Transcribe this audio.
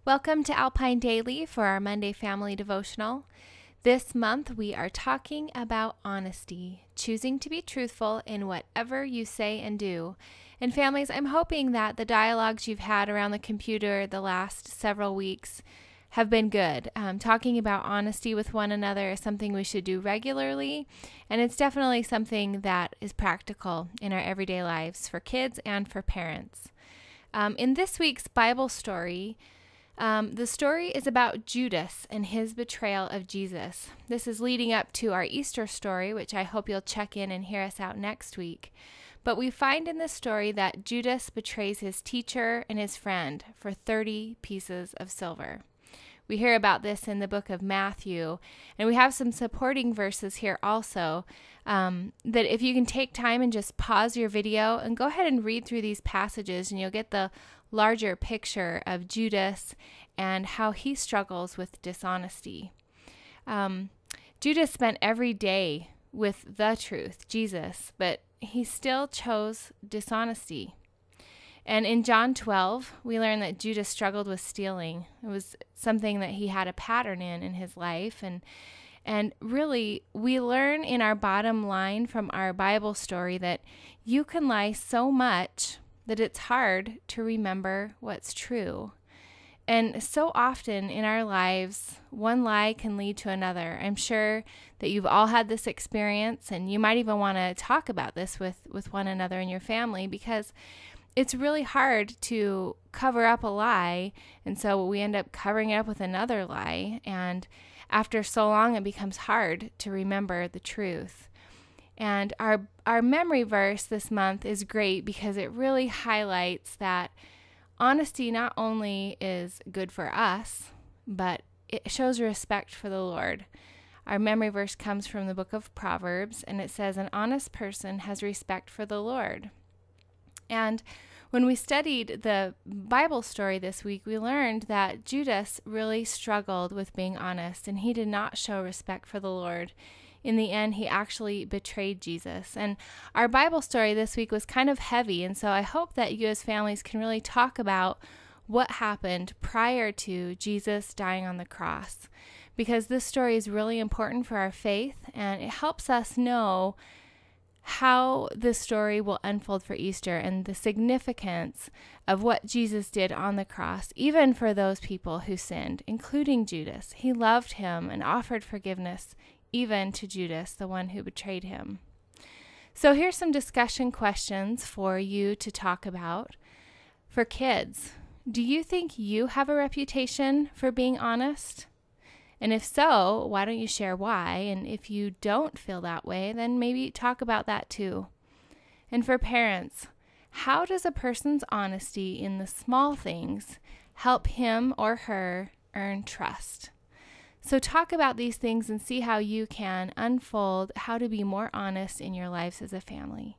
Welcome to Alpine Daily for our Monday Family Devotional. This month we are talking about honesty, choosing to be truthful in whatever you say and do. And families, I'm hoping that the dialogues you've had around the computer the last several weeks have been good. Talking about honesty with one another is something we should do regularly, and it's definitely something that is practical in our everyday lives for kids and for parents. In this week's Bible story, the story is about Judas and his betrayal of Jesus. This is leading up to our Easter story, which I hope you'll check in and hear us out next week. But we find in this story that Judas betrays his teacher and his friend for 30 pieces of silver. We hear about this in the book of Matthew, and we have some supporting verses here also, that if you can take time and just pause your video and go ahead and read through these passages, and you'll get the larger picture of Judas and how he struggles with dishonesty. Judas spent every day with the truth, Jesus, but he still chose dishonesty. And in John 12, we learn that Judas struggled with stealing. It was something that he had a pattern in his life. And really, we learn in our bottom line from our Bible story that you can lie so much that it's hard to remember what's true. And so often in our lives, one lie can lead to another. I'm sure that you've all had this experience, and you might even want to talk about this with one another in your family, because it's really hard to cover up a lie, and so we end up covering it up with another lie, and after so long it becomes hard to remember the truth. And our memory verse this month is great because it really highlights that honesty not only is good for us, but it shows respect for the Lord. Our memory verse comes from the book of Proverbs, and it says, "An honest person has respect for the Lord." And when we studied the Bible story this week, we learned that Judas really struggled with being honest, and he did not show respect for the Lord. In the end, he actually betrayed Jesus. And our Bible story this week was kind of heavy, and so I hope that you as families can really talk about what happened prior to Jesus dying on the cross, because this story is really important for our faith, and it helps us know how this story will unfold for Easter and the significance of what Jesus did on the cross, even for those people who sinned, including Judas. He loved him and offered forgiveness even to Judas, the one who betrayed him. So here's some discussion questions for you to talk about. For kids, do you think you have a reputation for being honest? And if so, why don't you share why? And if you don't feel that way, then maybe talk about that too. And for parents, how does a person's honesty in the small things help him or her earn trust? So talk about these things and see how you can unfold how to be more honest in your lives as a family.